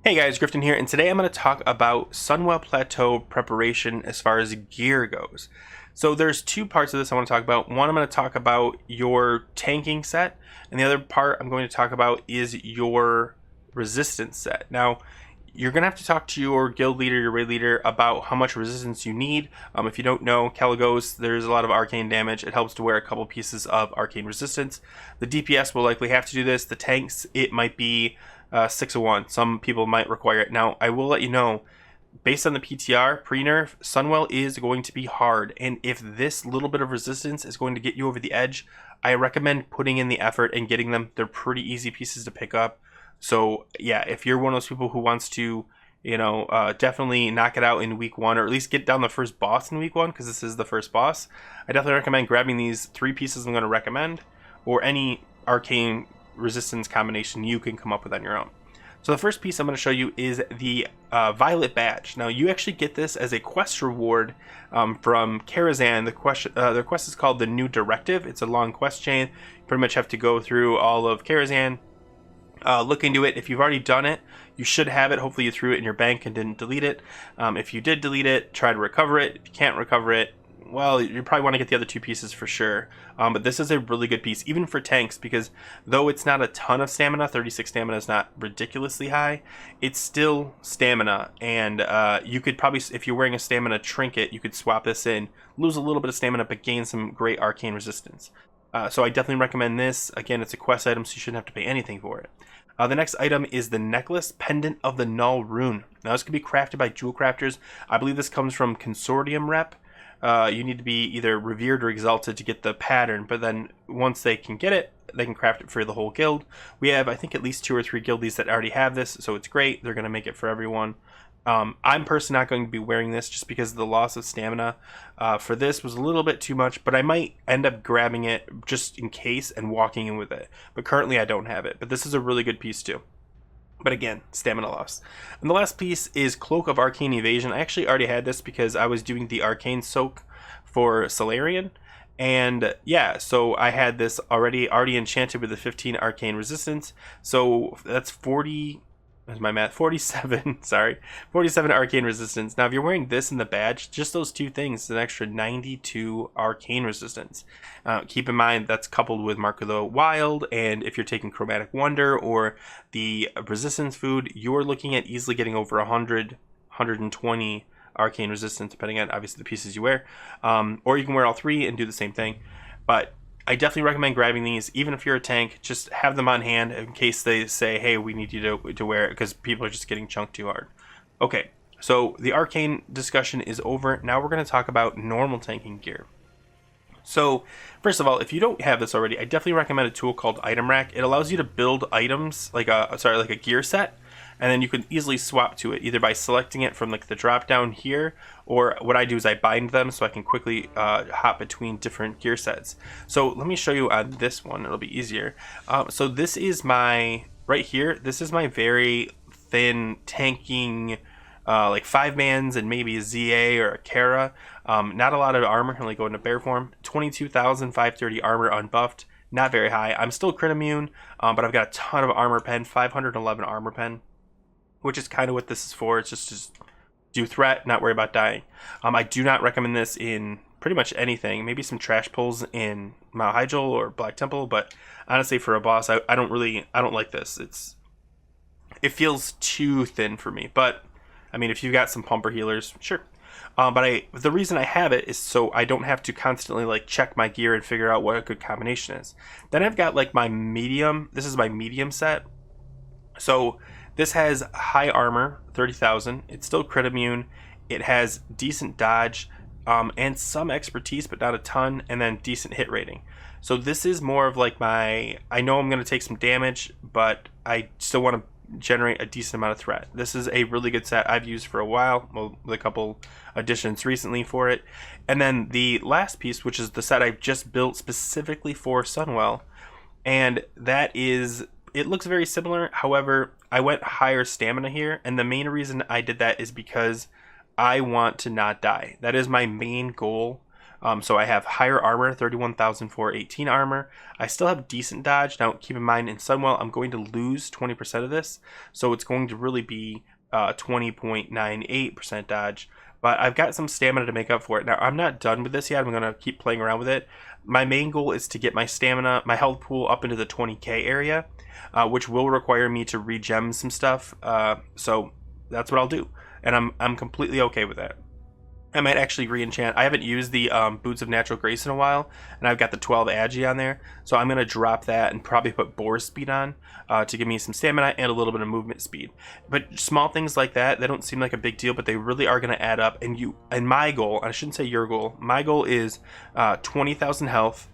Hey guys, Grifton here, and today I'm going to talk about Sunwell Plateau preparation as far as gear goes. So there's two parts of this I want to talk about. One, I'm going to talk about your tanking set, and the other part I'm going to talk about is your resistance set. Now, you're going to have to talk to your guild leader, your raid leader, about how much resistance you need. If you don't know, Caligos, there's a lot of arcane damage. It helps to wear a couple pieces of arcane resistance. The DPS will likely have to do this. The tanks, it might be 6 of 1. Some people might require it. Now, I will let you know, based on the PTR, pre-nerf, Sunwell is going to be hard. And if this little bit of resistance is going to get you over the edge, I recommend putting in the effort and getting them. They're pretty easy pieces to pick up. So, yeah, if you're one of those people who wants to, definitely knock it out in week 1, or at least get down the first boss in week 1, because this is the first boss, I definitely recommend grabbing these 3 pieces I'm going to recommend, or any arcane resistance combination you can come up with on your own. So the first piece I'm going to show you is the Violet Badge. Now you actually get this as a quest reward from Karazhan. The quest is called the New Directive. It's a long quest chain. You pretty much have to go through all of Karazhan, look into it. If you've already done it, you should have it. Hopefully you threw it in your bank and didn't delete it. If you did delete it, try to recover it. If you can't recover it, well, you probably want to get the other 2 pieces for sure. But this is a really good piece, even for tanks, because though it's not a ton of stamina, 36 stamina is not ridiculously high, it's still stamina. And you could probably, if you're wearing a stamina trinket, you could swap this in, lose a little bit of stamina, but gain some great arcane resistance. So I definitely recommend this. Again, it's a quest item, so you shouldn't have to pay anything for it. The next item is the necklace Pendant of the Null Rune. Now this can be crafted by jewel crafters. I believe this comes from Consortium Rep. You need to be either revered or exalted to get the pattern, but then once they can get it, they can craft it for the whole guild. We have, I think, at least 2 or 3 guildies that already have this, so it's great. They're going to make it for everyone. I'm personally not going to be wearing this just because the loss of stamina for this was a little bit too much, but I might end up grabbing it just in case and walking in with it. But currently I don't have it, but this is a really good piece too. But again, stamina loss. And the last piece is Cloak of Arcane Evasion. I actually already had this because I was doing the Arcane Soak for Solarian. And yeah, so I had this already enchanted with the 15 Arcane Resistance. So that's 40... That's my math. 47, sorry. 47 arcane resistance. Now, if you're wearing this in the badge, just those 2 things is an extra 92 arcane resistance. Keep in mind that's coupled with Mark of the Wild, and if you're taking Chromatic Wonder or the resistance food, you're looking at easily getting over 100, 120 arcane resistance, depending on obviously the pieces you wear. Or you can wear all 3 and do the same thing. But I definitely recommend grabbing these, even if you're a tank. Just have them on hand in case they say, hey, we need you to wear it, because people are just getting chunked too hard. Okay, so the arcane discussion is over. Now we're going to talk about normal tanking gear. So first of all, if you don't have this already, I definitely recommend a tool called Item Rack. It allows you to build items like a gear set, and then you can easily swap to it either by selecting it from like the drop down here, or what I do is I bind them so I can quickly hop between different gear sets. So let me show you on this one, it'll be easier. So this is my, right here, this is my very thin tanking like 5-mans and maybe a ZA or a Kara. Not a lot of armor, only go into bear form. 22,530 armor unbuffed, not very high. I'm still crit immune, but I've got a ton of armor pen, 511 armor pen, which is kind of what this is for. It's just do threat, not worry about dying. I do not recommend this in pretty much anything. Maybe some trash pulls in Mount Hyjal or Black Temple, but honestly for a boss, I don't like this. It feels too thin for me, but I mean, if you've got some pumper healers, sure. But the reason I have it is so I don't have to constantly like check my gear and figure out what a good combination is. Then I've got like my medium. This is my medium set. So this has high armor, 30,000. It's still crit immune. It has decent dodge and some expertise, but not a ton, and then decent hit rating. So this is more of like I know I'm going to take some damage, but I still want to generate a decent amount of threat. This is a really good set I've used for a while, well, with a couple additions recently for it. And then the last piece, which is the set I've just built specifically for Sunwell, and that is, it looks very similar. However, I went higher stamina here, and the main reason I did that is because I want to not die. That is my main goal So I have higher armor, 31,000 for 18 armor. I still have decent dodge. Now keep in mind in Sunwell, I'm going to lose 20% of this. So it's going to really be 20.98% dodge. But I've got some stamina to make up for it. Now I'm not done with this yet. I'm going to keep playing around with it. My main goal is to get my stamina, my health pool up into the 20k area, which will require me to regem some stuff. So that's what I'll do. And I'm completely okay with that. I might actually re-enchant. I haven't used the Boots of Natural Grace in a while, and I've got the 12 Agi on there, so I'm going to drop that and probably put Boar's Speed on to give me some stamina and a little bit of movement speed. But small things like that, they don't seem like a big deal, but they really are going to add up. And my goal, I shouldn't say your goal, my goal is 20,000 health,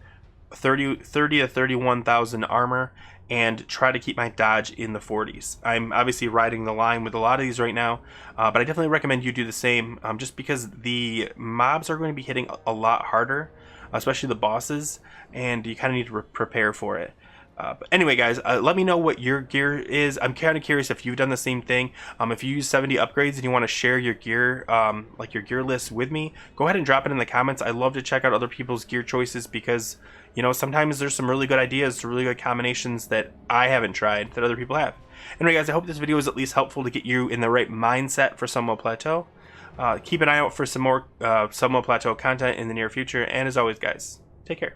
30 to 31,000 armor, and try to keep my dodge in the 40s. I'm obviously riding the line with a lot of these right now, but I definitely recommend you do the same, just because the mobs are going to be hitting a lot harder, especially the bosses, and you kind of need to prepare for it. But anyway, guys, let me know what your gear is. I'm kind of curious if you've done the same thing. If you use 70 upgrades and you want to share your gear, like your gear list with me, go ahead and drop it in the comments. I love to check out other people's gear choices because, you know, sometimes there's some really good ideas, really good combinations that I haven't tried that other people have. Anyway, guys, I hope this video was at least helpful to get you in the right mindset for Sunwell Plateau. Keep an eye out for some more Sunwell Plateau content in the near future. And as always, guys, take care.